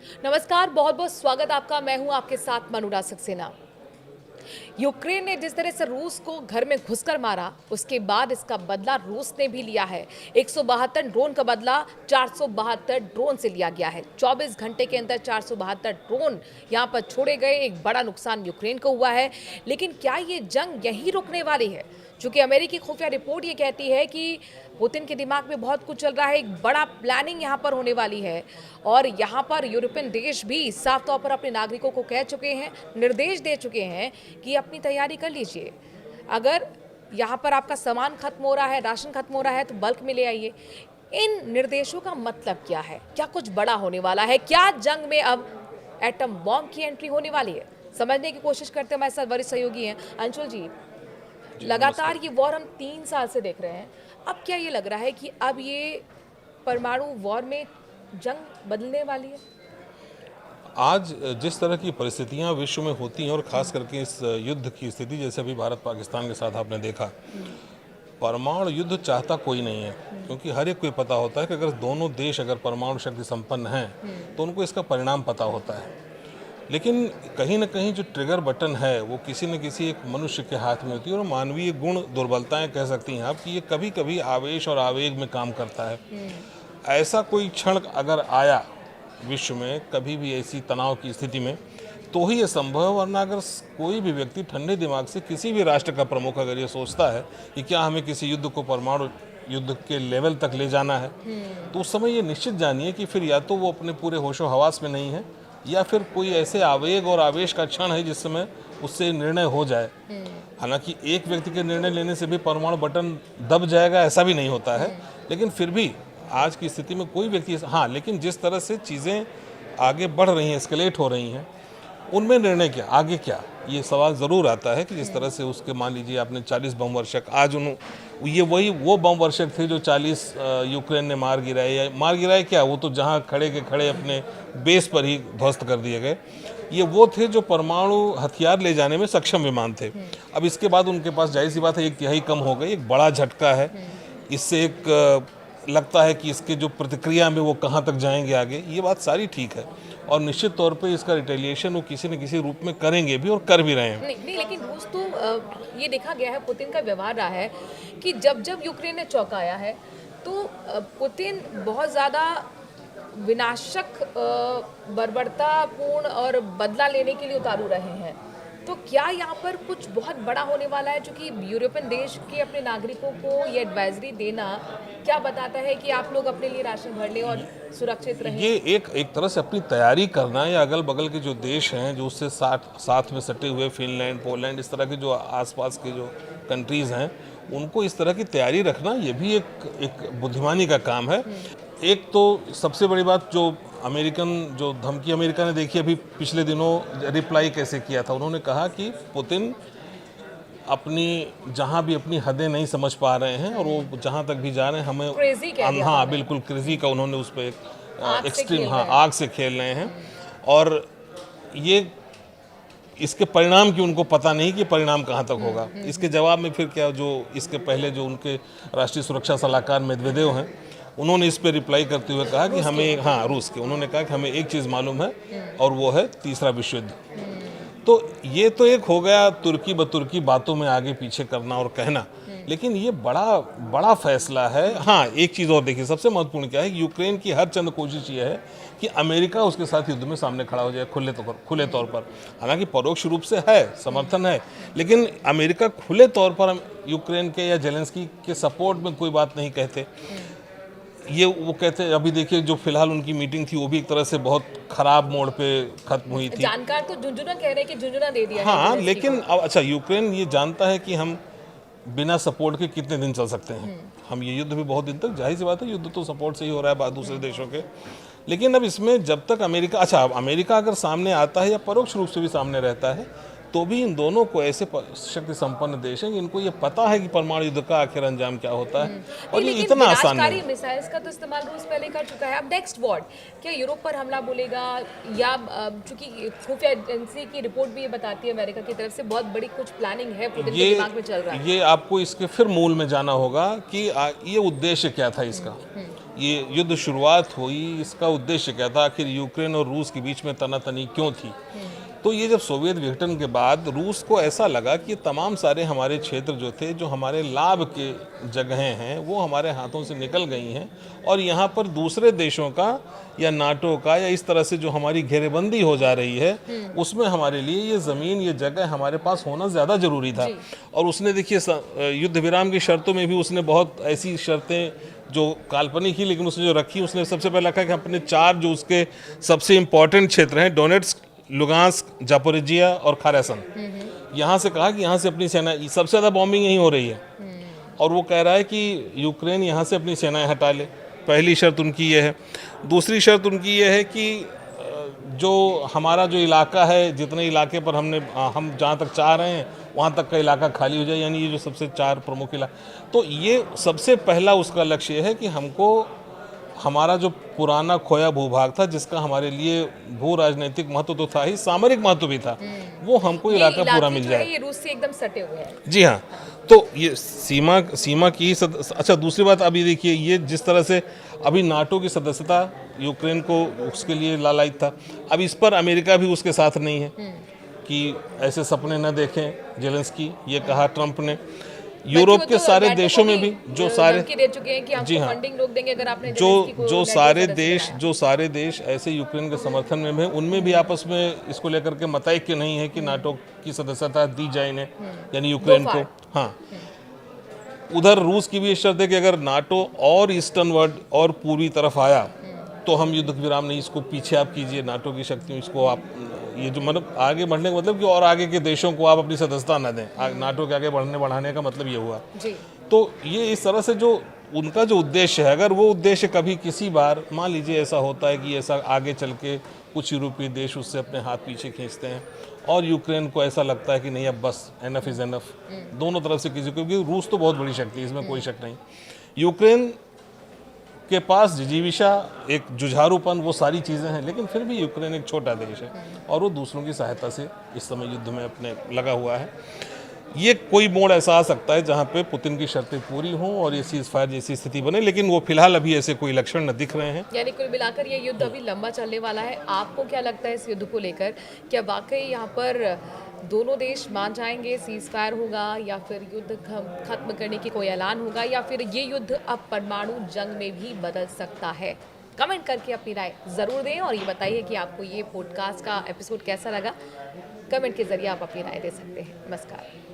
नमस्कार, बहुत बहुत स्वागत आपका। मैं हूं आपके साथ मनुरा सक्सेना। यूक्रेन ने जिस तरह से रूस को घर में घुसकर मारा, उसके बाद इसका बदला रूस ने भी लिया है। 172 ड्रोन का बदला 472 ड्रोन से लिया गया है। 24 घंटे के अंदर 472 ड्रोन यहां पर छोड़े गए। एक बड़ा नुकसान यूक्रेन को हुआ है। लेकिन क्या ये जंग यहीं रुकने वाली है? चूंकि अमेरिकी खुफिया रिपोर्ट ये कहती है कि पुतिन के दिमाग में बहुत कुछ चल रहा है, एक बड़ा प्लानिंग यहाँ पर होने वाली है। और यहाँ पर यूरोपियन देश भी साफ तौर पर अपने नागरिकों को कह चुके हैं, निर्देश दे चुके हैं कि अपनी तैयारी कर लीजिए। अगर यहाँ पर आपका सामान खत्म हो रहा है, राशन खत्म हो रहा है, तो बल्क में ले आइए। इन निर्देशों का मतलब क्या है? क्या कुछ बड़ा होने वाला है? क्या जंग में अब एटम बॉम्ब की एंट्री होने वाली है? समझने की कोशिश करते हैं। हमारे साथ वरिष्ठ सहयोगी हैं अंशुल जी। लगातार ये वॉर हम 3 साल से देख रहे हैं। अब क्या ये लग रहा है कि अब ये परमाणु वॉर में जंग बदलने वाली है? आज जिस तरह की परिस्थितियां विश्व में होती हैं और ख़ास करके इस युद्ध की स्थिति जैसे अभी भारत पाकिस्तान के साथ आपने देखा, परमाणु युद्ध चाहता कोई नहीं है, क्योंकि हर एक को पता होता है कि अगर दोनों देश अगर परमाणु शक्ति संपन्न हैं तो उनको इसका परिणाम पता होता है। लेकिन कहीं ना कहीं जो ट्रिगर बटन है वो किसी न किसी एक मनुष्य के हाथ में होती है, और मानवीय गुण दुर्बलताएं कह सकती हैं आप कि ये कभी कभी आवेश और आवेग में काम करता है। ऐसा कोई क्षण अगर आया विश्व में कभी भी ऐसी तनाव की स्थिति में, तो ही ये संभव है। वरना अगर कोई भी व्यक्ति ठंडे दिमाग से किसी भी राष्ट्र का प्रमुख अगर ये सोचता है कि क्या हमें किसी युद्ध को परमाणु युद्ध के लेवल तक ले जाना है, तो उस समय ये निश्चित जानिए कि फिर या तो वो अपने पूरे होशो हवास में नहीं है, या फिर कोई ऐसे आवेग और आवेश का क्षण है जिस समय उससे निर्णय हो जाए। हालांकि एक व्यक्ति के निर्णय लेने से भी परमाणु बटन दब जाएगा ऐसा भी नहीं होता है, लेकिन फिर भी आज की स्थिति में कोई व्यक्ति हाँ, लेकिन जिस तरह से चीज़ें आगे बढ़ रही हैं, एस्केलेट हो रही हैं, उनमें निर्णय क्या, आगे क्या, ये सवाल ज़रूर आता है कि जिस तरह से उसके मान लीजिए आपने 40 बम वर्षक, आज ये वो बम वर्षक थे जो 40 यूक्रेन ने मार गिराए क्या, वो तो जहाँ खड़े के खड़े अपने बेस पर ही ध्वस्त कर दिए गए। ये वो थे जो परमाणु हथियार ले जाने में सक्षम विमान थे। अब इसके बाद उनके पास जाहिर सी बात है 1/3 कम हो गई, एक बड़ा झटका है। इससे एक लगता है कि इसके जो प्रतिक्रिया में वो कहाँ तक जाएंगे आगे, ये बात सारी ठीक है, और निश्चित तौर पे इसका रिटेलिएशन वो किसी न किसी रूप में करेंगे भी और कर भी रहे हैं। नहीं, लेकिन रूस तो ये देखा गया है, पुतिन का व्यवहार रहा है कि जब जब यूक्रेन ने चौंकाया है तो पुतिन बहुत ज़्यादा विनाशक, बर्बरतापूर्ण और बदला लेने के लिए उतारू रहे हैं। तो क्या यहाँ पर कुछ बहुत बड़ा होने वाला है? चूँकि यूरोपियन देश के अपने नागरिकों को ये एडवाइजरी देना क्या बताता है कि आप लोग अपने लिए राशन भर लें और सुरक्षित रहें? ये एक तरह से अपनी तैयारी करना, या अगल बगल के जो देश हैं जो उससे साथ में सटे हुए फिनलैंड, पोलैंड, इस तरह के जो आसपास के जो कंट्रीज़ हैं, उनको इस तरह की तैयारी रखना, ये भी एक बुद्धिमानी का काम है। एक तो सबसे बड़ी बात जो धमकी अमेरिका ने देखी अभी पिछले दिनों, रिप्लाई कैसे किया था, उन्होंने कहा कि पुतिन जहाँ भी अपनी हदें नहीं समझ पा रहे हैं और वो जहाँ तक भी जा रहे हैं हमें, हाँ बिल्कुल क्रेजी का उन्होंने उस पर एक एक्सट्रीम, हाँ आग से खेल रहे हैं। और ये इसके परिणाम की उनको पता नहीं कि परिणाम कहाँ तक होगा। इसके जवाब में फिर क्या, जो इसके पहले जो उनके राष्ट्रीय सुरक्षा सलाहकार मेदवेदेव हैं, उन्होंने इस पर रिप्लाई करते हुए कहा कि हमें, हाँ रूस के, उन्होंने कहा कि हमें एक चीज़ मालूम है और वो है तीसरा विश्व युद्ध। तो ये तो एक हो गया तुर्की बतुर्की बातों में आगे पीछे करना और कहना, लेकिन ये बड़ा फैसला है। हाँ, एक चीज़ और देखिए, सबसे महत्वपूर्ण क्या है कि यूक्रेन की हर चंद कोशिश ये है कि अमेरिका उसके साथ युद्ध में सामने खड़ा हो जाए खुले तौर पर। हालांकि परोक्ष रूप से है, समर्थन है, लेकिन अमेरिका खुले तौर पर यूक्रेन के या जेलेंस्की के सपोर्ट में कोई बात नहीं कहते। ये वो कहते हैं, अभी देखिए जो फिलहाल उनकी मीटिंग थी वो भी एक तरह से बहुत खराब मोड़ पे खत्म हुई थी। जानकार तो झुंझुना कह रहे हैं कि झुंझुना दे दिया हाँ, लेकिन अब अच्छा, यूक्रेन ये जानता है कि हम बिना सपोर्ट के कितने दिन चल सकते हैं। हम ये युद्ध भी बहुत दिन तक, जाहिर सी बात है युद्ध तो सपोर्ट से ही हो रहा है दूसरे देशों के। लेकिन अब इसमें जब तक अमेरिका अगर सामने आता है या परोक्ष रूप से भी सामने रहता है, तो भी इन दोनों को ऐसे शक्ति संपन्न देश हैं इनको ये पता है कि परमाणु युद्ध का आखिर अंजाम क्या होता है, और ये इतना आसान नहीं है। मिसाइल्स का तो इस्तेमाल रूस पहले कर चुका है। अब नेक्स्ट वॉर क्या यूरोप पर हमला बोलेगा, या चूंकि खुफिया एजेंसी की रिपोर्ट भी ये बताती है अमेरिका की तरफ से बहुत बड़ी कुछ प्लानिंग है पुतिन के दिमाग में चल रहा है। ये आपको इसके फिर मूल में जाना होगा कि ये उद्देश्य क्या था इसका। ये युद्ध शुरुआत हुई, इसका उद्देश्य क्या था, आखिर यूक्रेन और रूस के बीच में तनातनी क्यों थी। तो ये जब सोवियत विघटन के बाद रूस को ऐसा लगा कि तमाम सारे हमारे क्षेत्र जो थे, जो हमारे लाभ के जगहें हैं, वो हमारे हाथों से निकल गई हैं और यहाँ पर दूसरे देशों का या नाटो का या इस तरह से जो हमारी घेरेबंदी हो जा रही है, उसमें हमारे लिए ये ज़मीन, ये जगह हमारे पास होना ज़्यादा ज़रूरी था। और उसने देखिए युद्ध विराम की शर्तों में भी उसने बहुत ऐसी शर्तें जो काल्पनिक ही, लेकिन उसने जो रखी, उसने सबसे पहले रखा कि अपने 4 जो उसके सबसे इम्पॉर्टेंट क्षेत्र हैं, डोनेट्स्क, लुगांस्क, जापोरिजिया और खारासन, यहाँ से कहा कि यहाँ से अपनी सेना, सबसे ज़्यादा बॉम्बिंग यहीं हो रही है और वो कह रहा है कि यूक्रेन यहाँ से अपनी सेनाएं हटा ले। पहली शर्त उनकी ये है। दूसरी शर्त उनकी ये है कि जो हमारा जो इलाका है, जितने इलाके पर हम जहाँ तक चाह रहे हैं वहाँ तक का इलाका खाली हो जाए, यानी ये जो सबसे 4 प्रमुख इलाका। तो ये सबसे पहला उसका लक्ष्य है कि हमको हमारा जो पुराना खोया भूभाग था, जिसका हमारे लिए भू राजनीतिक महत्व तो था ही, सामरिक महत्व भी था, वो हमको इलाका पूरा मिल जाए। ये रूस से एकदम सटे हुए हैं। जी हाँ, तो ये सीमा की अच्छा, दूसरी बात अभी देखिए, ये जिस तरह से अभी नाटो की सदस्यता यूक्रेन को उसके लिए लालायित था, अब इस पर अमेरिका भी उसके साथ नहीं है कि ऐसे सपने न देखें जेलेंस्की, ये कहा ट्रंप ने। यूरोप के सारे देशों में भी जो सारे दे चुके हैं कि आपको फंडिंग रोक देंगे अगर आपने जो सारे देश ऐसे यूक्रेन के समर्थन में हैं, उनमें भी आपस में इसको लेकर के मतैक्य नहीं है कि नाटो की सदस्यता दी जाए इन्हें, यानी यूक्रेन को। हाँ, उधर रूस की भी ये शर्त है कि अगर नाटो और ईस्टर्न वर्ल्ड और पूर्वी तरफ आया तो हम युद्ध विराम नहीं, इसको पीछे आप कीजिए, नाटो की शक्तियों, इसको आप ये जो मतलब आगे बढ़ने का मतलब कि और आगे के देशों को आप अपनी सदस्यता न दें। नाटो के आगे बढ़ाने का मतलब ये हुआ जी। तो ये इस तरह से जो उनका जो उद्देश्य है, अगर वो उद्देश्य कभी किसी बार मान लीजिए ऐसा होता है कि ऐसा आगे चल के कुछ यूरोपीय देश उससे अपने हाथ पीछे खींचते हैं और यूक्रेन को ऐसा लगता है कि नहीं अब बस एनफ इज़ एनफ, दोनों तरफ से किसी, क्योंकि रूस तो बहुत बड़ी शक्ति है, इसमें कोई शक नहीं। यूक्रेन के पास जिजीविषा, एक जुझारूपन, वो सारी चीज़ें हैं, लेकिन फिर भी यूक्रेन एक छोटा देश है और वो दूसरों की सहायता से इस समय युद्ध में अपने लगा हुआ है। ये कोई मोड़ ऐसा आ सकता है जहाँ पे पुतिन की शर्तें पूरी हों और ये सीज फायर जैसी स्थिति बने, लेकिन वो फिलहाल अभी ऐसे कोई लक्षण न दिख रहे हैं। यानी कुल मिलाकर ये युद्ध अभी लंबा चलने वाला है। आपको क्या लगता है इस युद्ध को लेकर, क्या वाकई यहाँ पर दोनों देश मान जाएंगे, सीज फायर होगा या फिर युद्ध खत्म करने की कोई ऐलान होगा, या फिर ये युद्ध अब परमाणु जंग में भी बदल सकता है? कमेंट करके अपनी राय ज़रूर दें और ये बताइए कि आपको ये पॉडकास्ट का एपिसोड कैसा लगा। कमेंट के जरिए आप अपनी राय दे सकते हैं। नमस्कार।